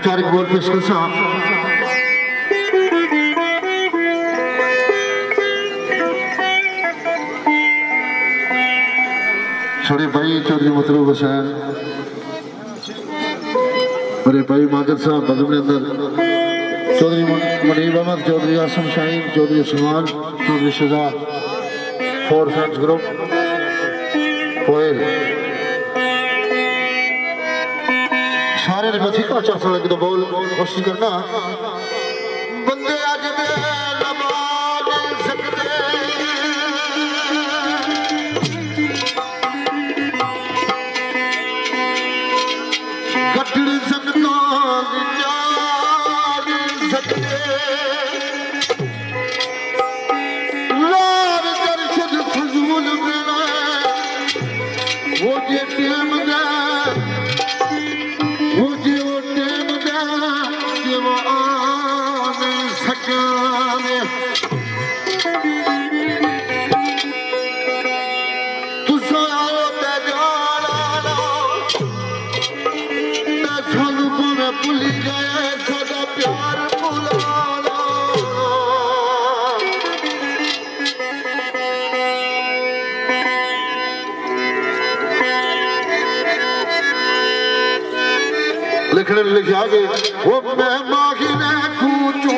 चार एक बोल पेश कर छोटे भाई चौधरी मतलूब हुसैन बड़े भाई माजिद साहब बदम अंदर Chaudhary Munib Ahmad Chaudhary Asim Shaheen Chaudhary Salman Chaudhary Shahzad four friends group पोएल सारे ने मथी का चाह सकते तो बोल कोशिश करना बंदे आज दे लबा नहीं सकते कटड़ी सकता नहीं सकते लार दर्शन फजूल मेरा वो जे टेम दा लिखने लिखे आगे वो मैं माही ने कूचू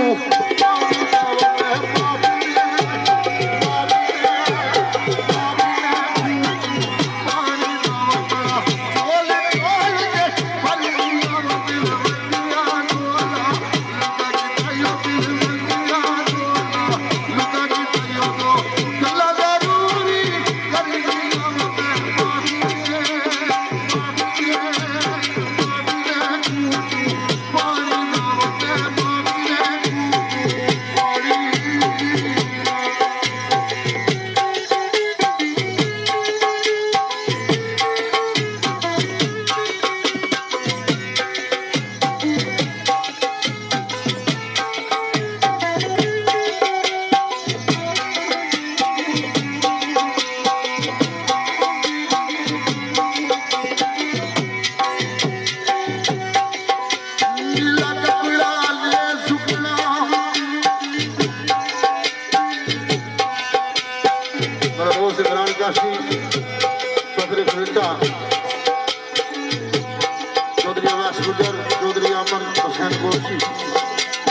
चौधरी अवैस गुजर चौधरी अमन हुसैन गोरसी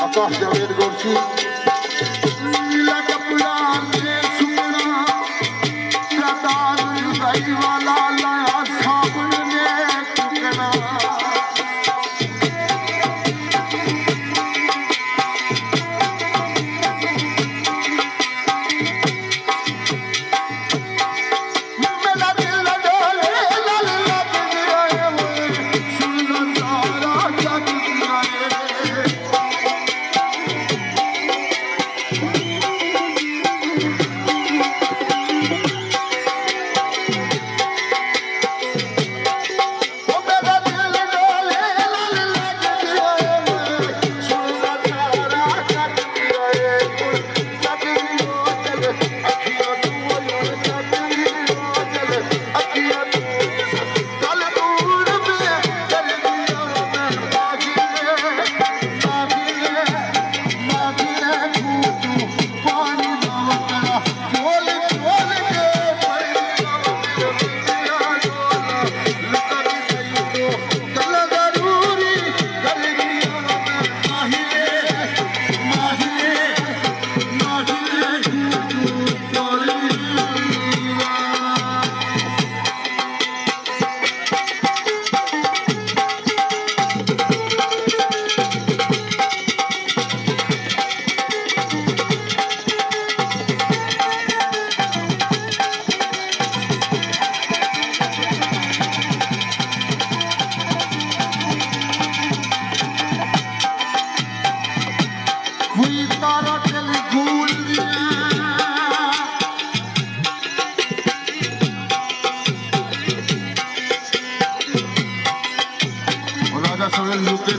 आकाश जावेद गोरसी नीला कपड़ा ले सुना प्रदान भाई वाला लाया साबुन ने टुकड़ा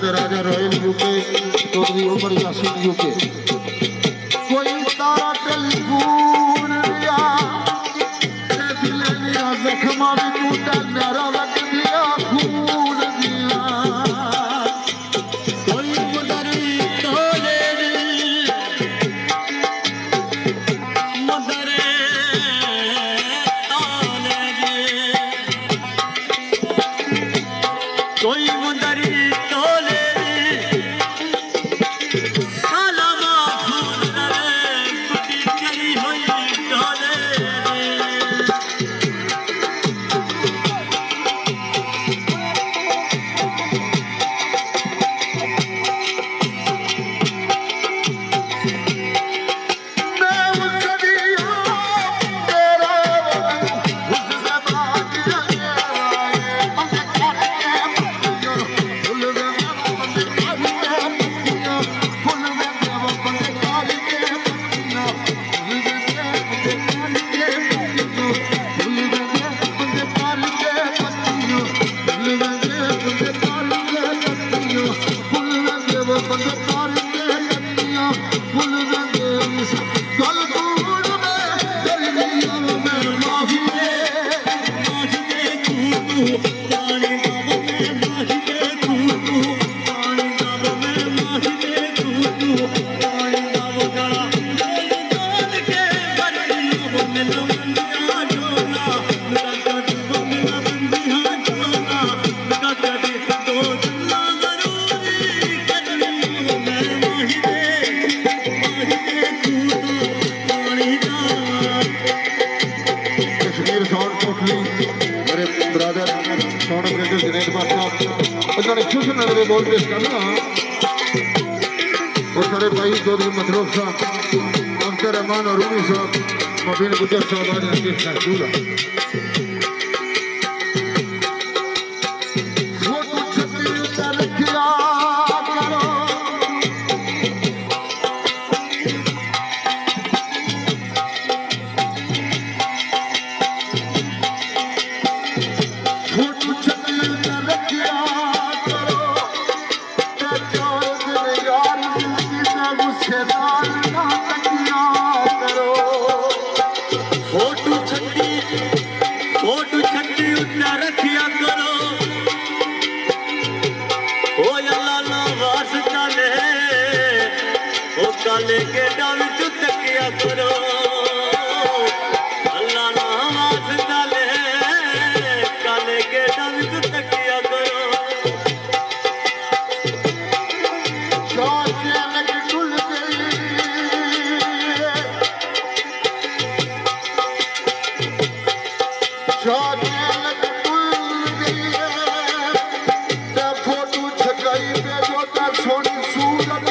Raja royal UK Chaudhary Umar Yasin UK कोई तारा टेलीफोन दिया दिल दिया जख्मा भी टूटा नारा लग दिया खून दिया सारे भाई चौधरी मसरूफ साहब, अख्तर रहमान और रूमी साहब, मबीन गुजर साहब आज काले के डाल तकिया करो अल्लाह ना वास्ता ले काले के डाल तकिया करो फोटो छकाई पे जो छोटी सूरत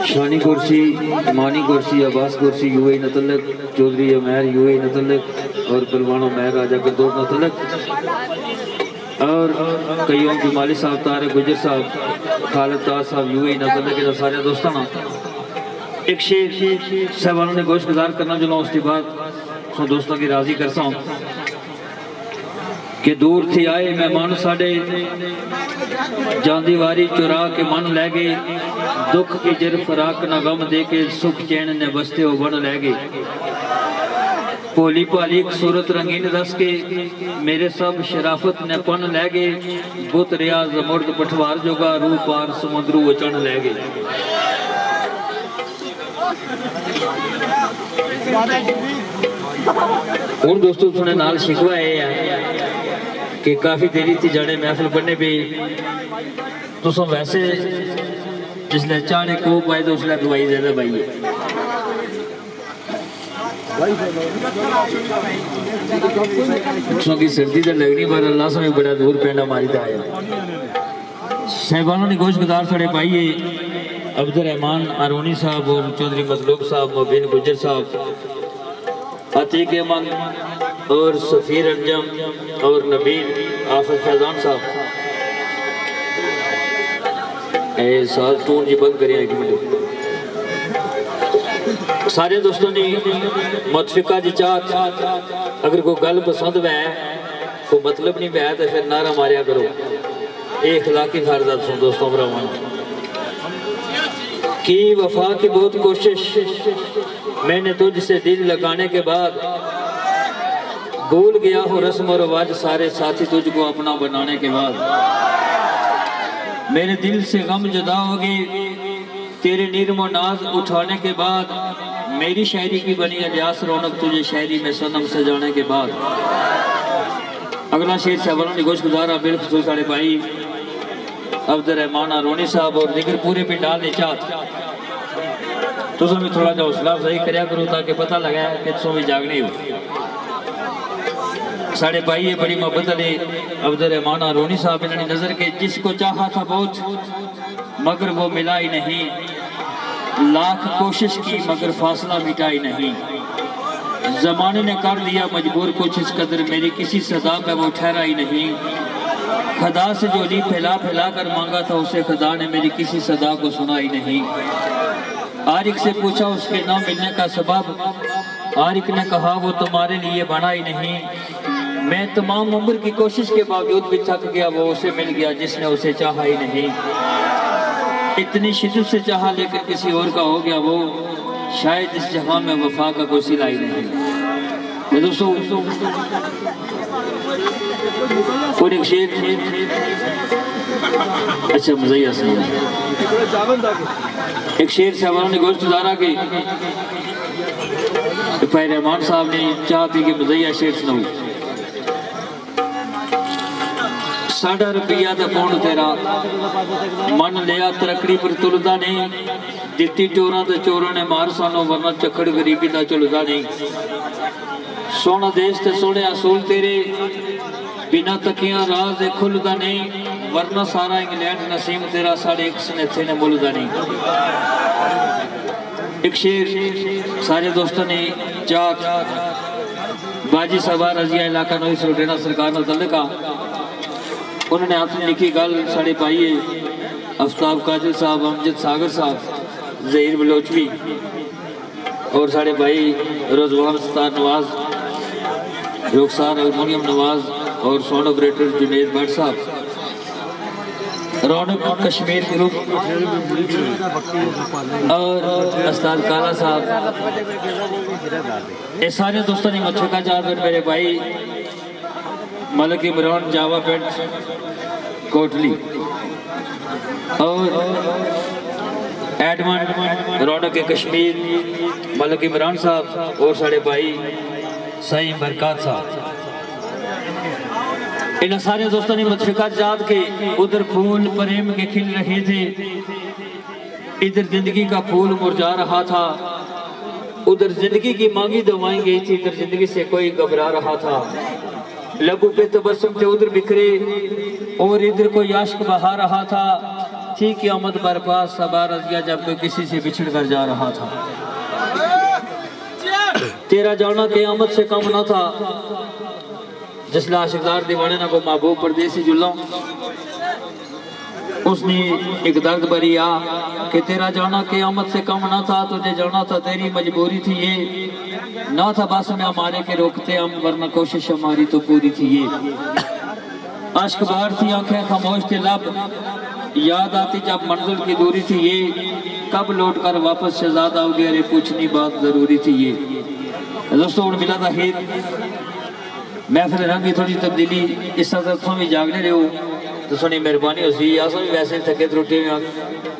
शानी कुर्सी, मानी कुर्सी, अब्बास कुर्सी, यूए नतलक, चौधरी अमैर यूए नतलक और पलवाना मैं राजा करदौर नतलक और कईयों की माली साहब, तारे गुजर साहब, खालिद ताज साहब यूए नतलक के सारे दोस्तों ना एक शेख साहबानों ने गोश गुजार करना जो ना उसके बाद सो दोस्तों की राजी कर सा कि दूर थी आए मेहमान साडे जांदी वारी चुरा के मन लै गए दुख की जर फराक न गम दे के सुख चैन ने बसते हो बन लै गए भोली भाली सूरत रंगीन दस के मेरे सब शराफत ने पन लै गए बुत रियाज मुर्द पठवार जोगा रूह पार समुद्रू वचन लै गए। हुण दोस्तों थोड़े नाल शिकवा है कि काफ़ी देरी थी जाने महफिल पढ़ने पे तुम वैसे जिसले चाने को पाए तो उसने दवाई ज्यादा पाई है। की सर्दी तो लगनी पर अल्लाह से बड़ा दूर पेंडा मारी था आया साहबानों ने गोश गुजार थोड़े पाइए अब्दुल रहमान आरोनी साहब और चौधरी मतलूब साहब मोबिन गुजर साहब अतीक अहमद और सफ़ीर अंजम और नबील आफत फैजान साहब साल टून जी बंद करिए एक मिनट। सारे दोस्तों ने मुतफिका जी चाहत अगर कोई गल पसंद वै कोई मतलब नहीं वै तो फिर नारा मारिया करो। ये इखलाकी फर्ज है दोस्तों भरावां की वफा की बहुत कोशिश मैंने तुझसे दिल लगाने के बाद भूल गया हो रस्म और रिवाज सारे साथी तुझको अपना बनाने के बाद मेरे दिल से गम जुदा हो गए तेरे नीरमो नाज उठाने के बाद मेरी शायरी की बनी अलियास रौनक तुझे शायरी में सनम सजाने के बाद। अगला शेर साहबानों ने गोश गुजारा बिलखसूस साढ़े भाई अब्दुल रहमान आरोनी साहब और दिगर पूरे पिंडाल ने चाहत तुम भी थोड़ा जा हौसला सही कराया करो ताकि पता लगा कि तुम भी जागने हो। साढ़े भाई ये बड़ी मोहब्बत अली अब्दुल रहमान आरोनी साहब इन्होंने नजर के जिसको चाहा था बहुत मगर वो मिला ही नहीं लाख कोशिश की मगर फासला मिटाई नहीं जमाने ने कर दिया मजबूर कुछ इस कदर मेरी किसी सदा पे वो ठहरा ही नहीं खुदा से जो ली फैला फैला कर मांगा था उसे खुदा ने मेरी किसी सदा को सुना ही नहीं। आरिक से पूछा उसके ना मिलने का सबब आरिक ने कहा वो तुम्हारे लिए बना ही नहीं मैं तमाम उम्र की कोशिश के बावजूद भी थक गया वो उसे मिल गया जिसने उसे चाहा ही नहीं इतनी शिद्दत से चाहा लेकर किसी और का हो गया वो शायद इस जहां में वफा का कोई सिला ही नहीं। तो दोस्तों और एक शेर अच्छा मज़ा सही एक शेर साहबानों ने गोश्त दारा के पैर रहमान साहब ने चाहती कि मज़ा शेर सुनाऊं। साढ़ा रुपया दा पौंड तेरा मन लिया तरकड़ी पर तुलदा नहीं दिती चोरां ते चोरां ने मार सानों वरना चक्कड़ गरीबी दा चुलदा नहीं सोना देश ते सोने असूल तेरे बिना तकियां राज दे खुलदा नहीं वरना सारा इंग्लैंड नसीम तेरा साढ़े एक सनेथे ने मुलदा नहीं। एक शेर सारे दोस्तों ने चाहत बाजी सभा रजिया इलाका नोई सरोडेना सरकार नाल तल्लका उन्होंने आपने लिखी गल साढ़े पाइए आफ्ताब कादिर साहब अमजद सागर साहब जहीर बलोचवी और साढ़े भाई रजवान सतार नवाज रुखसार अलमुनियम नवाज और साउंड ऑपरेटर जुनेद भट्ट साहब रौनक कश्मीर ग्रुप और अस्ताद काला साहब ये सारे दोस्तों ने मच्छका जाकर मेरे भाई मलक इमरान जावा पेंट कोटली और एडमंड रौनक कश्मीर मलक इमरान साहब और साढ़े भाई सही बरकत साहब इन सारे दोस्तों ने मुतफिका जात के उधर फूल प्रेम के खिल रहे थे इधर जिंदगी का फूल मुरझा रहा था उधर जिंदगी की मांगी दवाई गई थी इधर जिंदगी से कोई घबरा रहा था लबों पे तबस्सुम थे उधर बिखरे और इधर कोई आश्क बहा रहा था थी क़यामत बरपा सबा रज़िया जब कोई किसी से बिछड़ कर जा रहा था तेरा जाना क़यामत से कम न था जिसले आशिकदार दीवाने ना को महबूब परदेसी जुल्ला उसने एक दर्द भरी आ कि तेरा जाना क़यामत से कम ना था तुझे जाना था तेरी मजबूरी थी ये ना था बस में हमारे के रोकते हम वरना कोशिश हमारी तो पूरी थी ये आश्क बाहर थी आंखें खामोश थे लब याद आती जब मंजिल की दूरी थी ये कब लौट कर वापस शहजाद आओगे अरे पूछनी बात जरूरी थी ये दोस्तों हम मिला था खीर महफिल रंग की थोड़ी तब्दीली इस तरह तुम भी जागने रहो तो सोनी मेहरबानी हो सी अस भी वैसे थके त्रुटे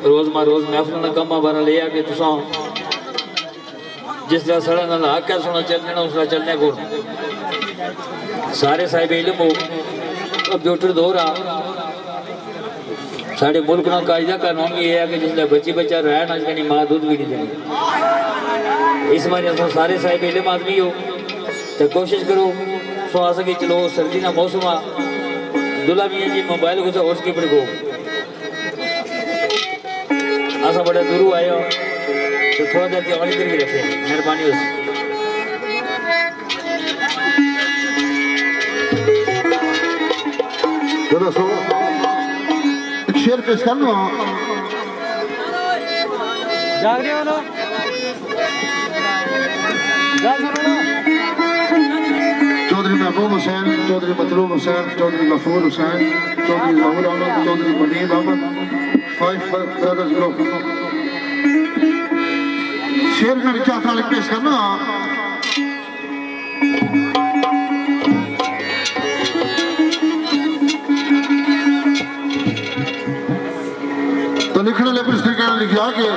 रोज महफिल का कम बारा ले आके तुसा जिस तरह सड़ा ना हक है सुना चलने उस तरह चलने को सारे साहिब इल्म हो कंप्यूटर दो रहा साढ़े मुल्क का कायदा कानून भी यह है कि जिसले बच्चा रहा ना उसकी माँ दूध भी नहीं देनी इस बार सारे साहिब इल्म आदमी हो तो कोशिश करो सो आ सके चलो सर्दी का मौसम आ दुल्हा मियाँ जी मोबाइल को उठ के पड़ गो असा बड़ा दूर आए हो तो थोड़ा देर त्यारी करके रखे मेहरबानी हो दोस्तों एक शेर पेश करना जाग रहे हो ना जाग सुनो ना चौधरी महबूब हुसैन, चौधरी मतलूब हुसैन, चौधरी गफूर हुसैन, चौधरी जहूर अहमद, चौधरी मुनीब अहमद, 5 ब्रदर्स ग्रुप। शेर मेरी चाहता हूँ पेश करना तो लिखने ले इस तरीके लिखा के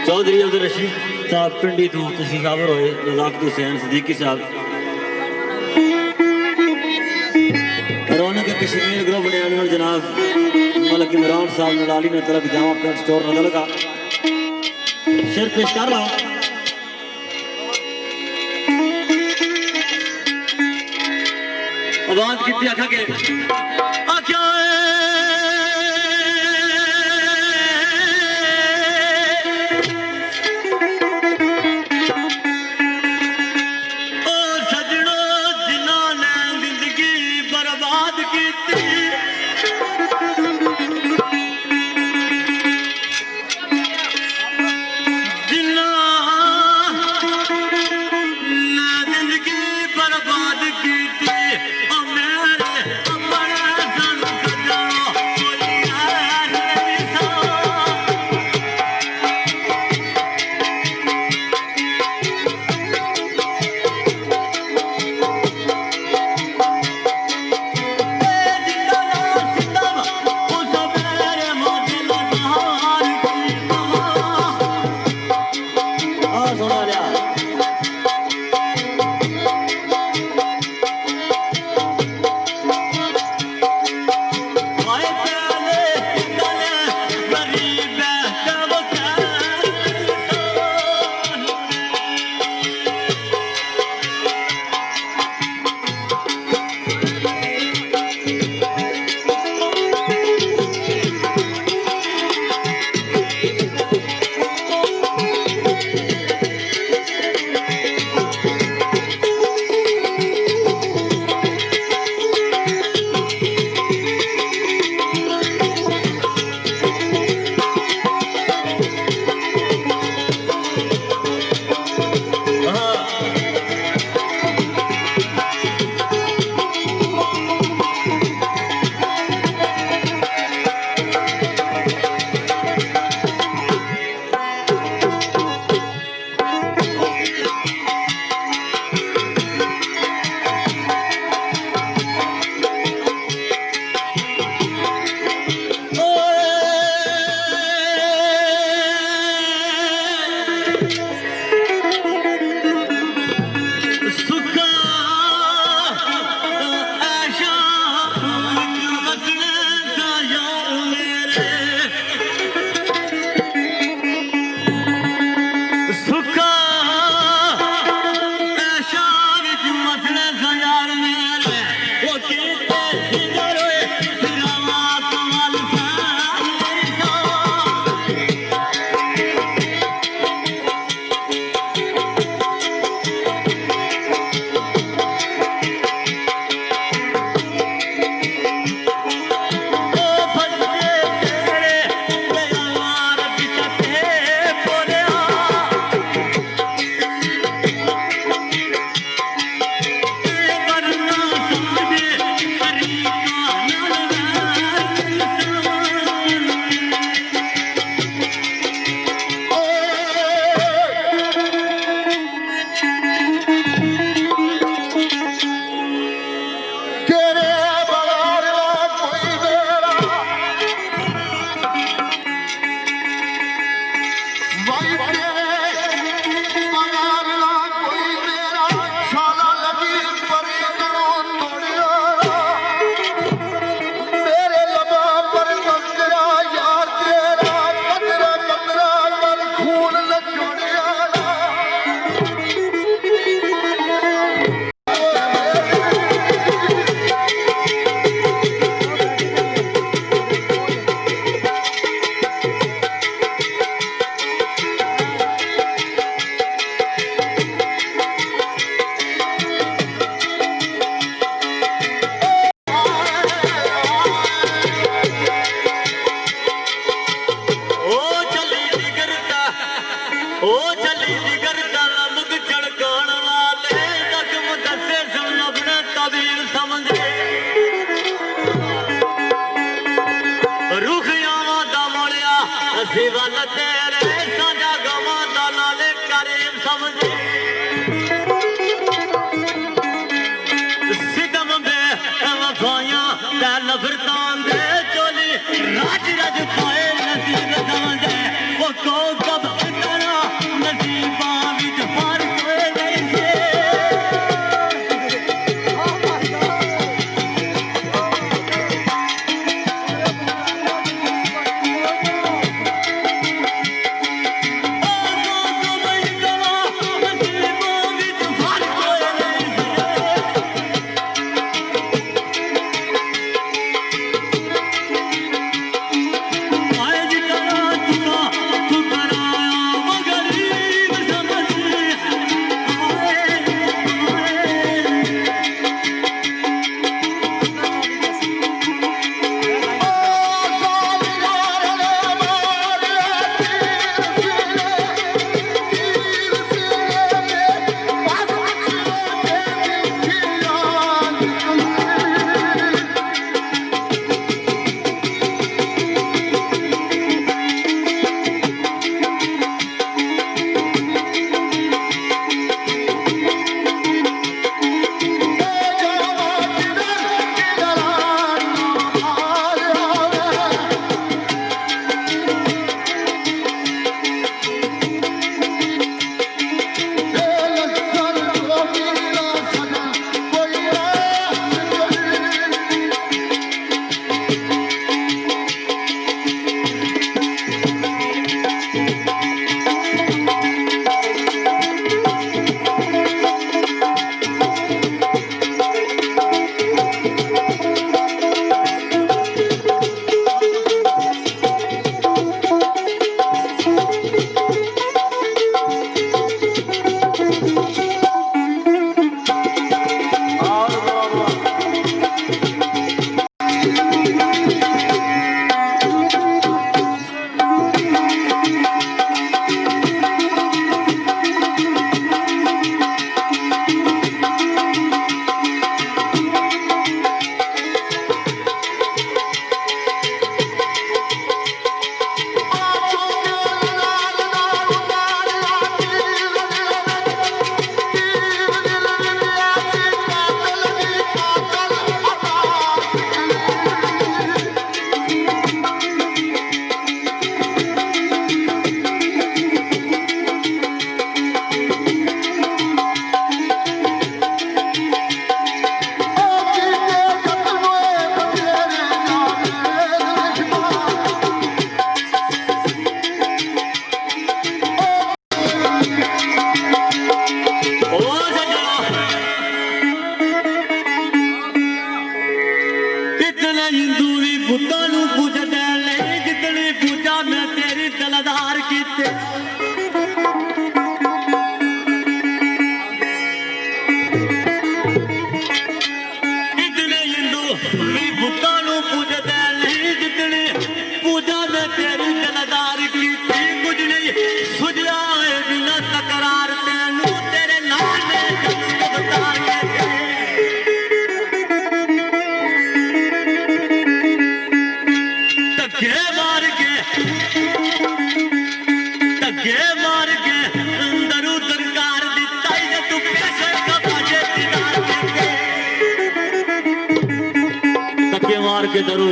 चौधरी अब्दुल रशीद साहब पिंडी तो तशीफ साबर होए रजाक हुसैन सिद्दीकी साहब रौनक कश्मीर ग्रुप ने अनवर जनाब मलक इमरान साहब नलाली ने तलक जामा प्रिंट स्टोर नदल का शेर पेश कर रहा हूं। आवाज कितनी आखा के आख्या राज राज पाए नसीब समझे वो को कब इतना धक्के मार के दरू दरकार दिता ही जे तू पैसे का बाजे दीदार के धक्के मार के दरू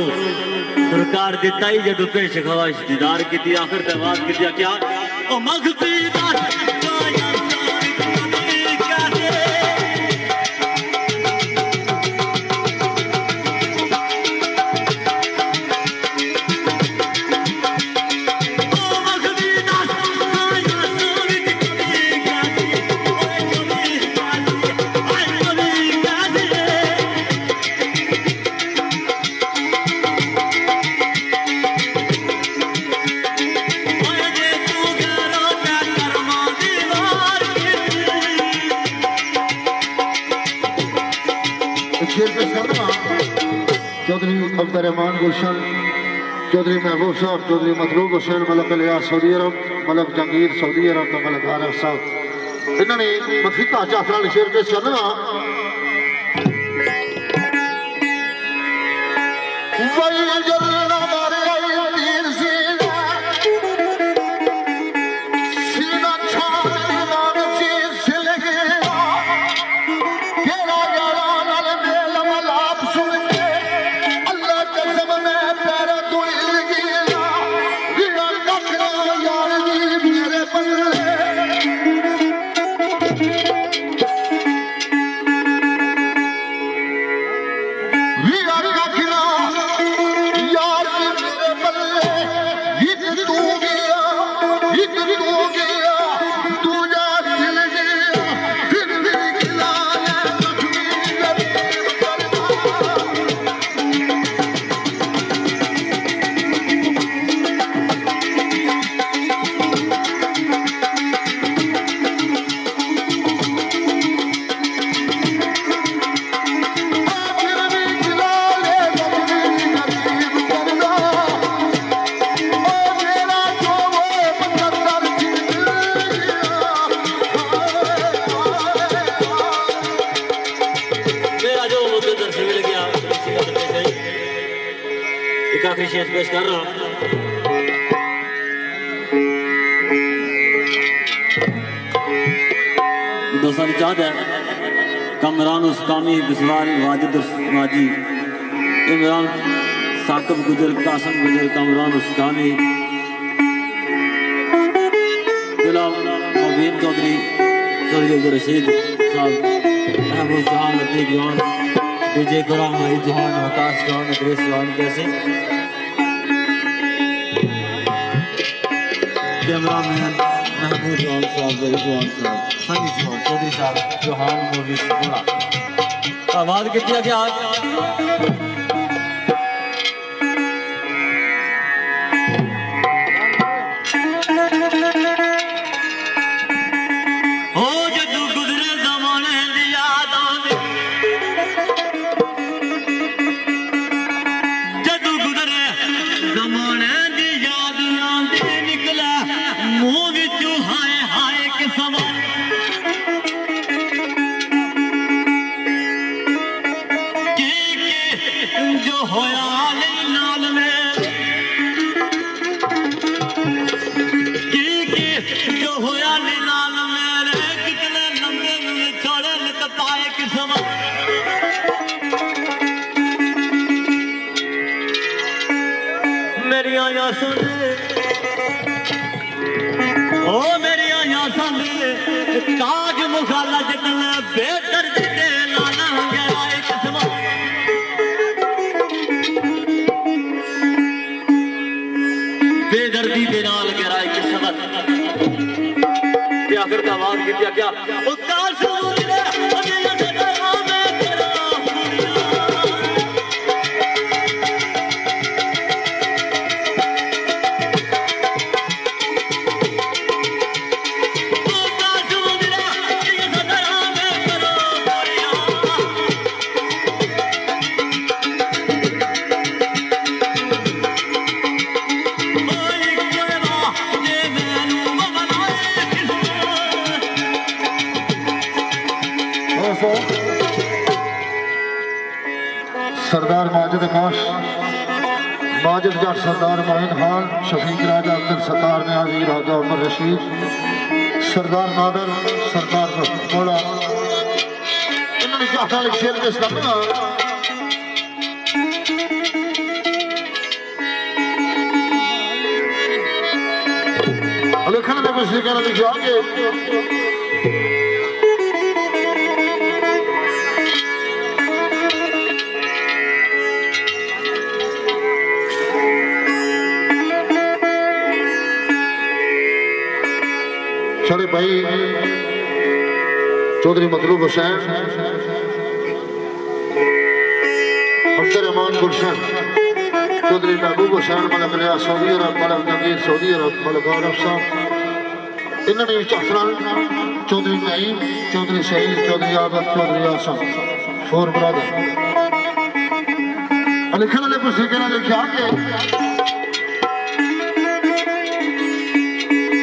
दरकार दिता ही जे तू पैसे खवाइश दीदार की थी आखिर ते बात की दिया क्या ओ मगती दास चौधरी अब्दुर्रहमान गुलशन, चौधरी महबूब साहब, चौधरी मतलूब हुसैन, मलक लियास सऊदी अरब, मलक जंगीर सऊदी अरब तो मलक आरफ साहब इन्होंने मफीका जाफरा शेर पेश करना आखिरी शेर पेश कर रहा दोस्तों की चाहत है कमरान उस्कामी बिस्वाल वाजिद माजी इमरान साकिब गुजर कासम गुजर कमरान उस्कामी गुलाम मोबीन चौधरी चौधरी अब्दुल रशीद साहब महबूब जहान लतीफ जवान विजय गुराम हरी जहान आकाश जवान नदरेश जवान कैसे कैमरामैन महबूब जवान साहब जवान साहब संगीत जवान चौधरी साहब चौहान मूवी बोला आवाज कितनी क्या ताज मुखाला जतन बेहतर दे लाना गहराए किस्म बेदर्दी दे नाल गहराए किस्म क्या करता आवाज किया क्या उतार सूरज अगला सदा मैं तेरा सरदार माजिद खास माजिद जट सरदार मोहिन खान, शफीक राजा अब्दुल सत्तार न्याजी, राजा उमर रशीद, सरदार नादर, सरदार मोड़ा, इन्होंने चाहता है शेर के इस्लाम लिखने में कुछ कहना लिखे आगे सारे भाई चौधरी मतलूब हुसैन, अब्दुर्रहमान गुलशन, चौधरी महबूब हुसैन, मलक रियाज सऊदी अरब, मलक नगीर सऊदी अरब, मलक गौरव साहब, इन्होंने अफरान, चौधरी नईम, चौधरी शहीद, चौधरी आबद, चौधरी आसम, फोर ब्रदर लिखने कुछ लिखना लिखे आगे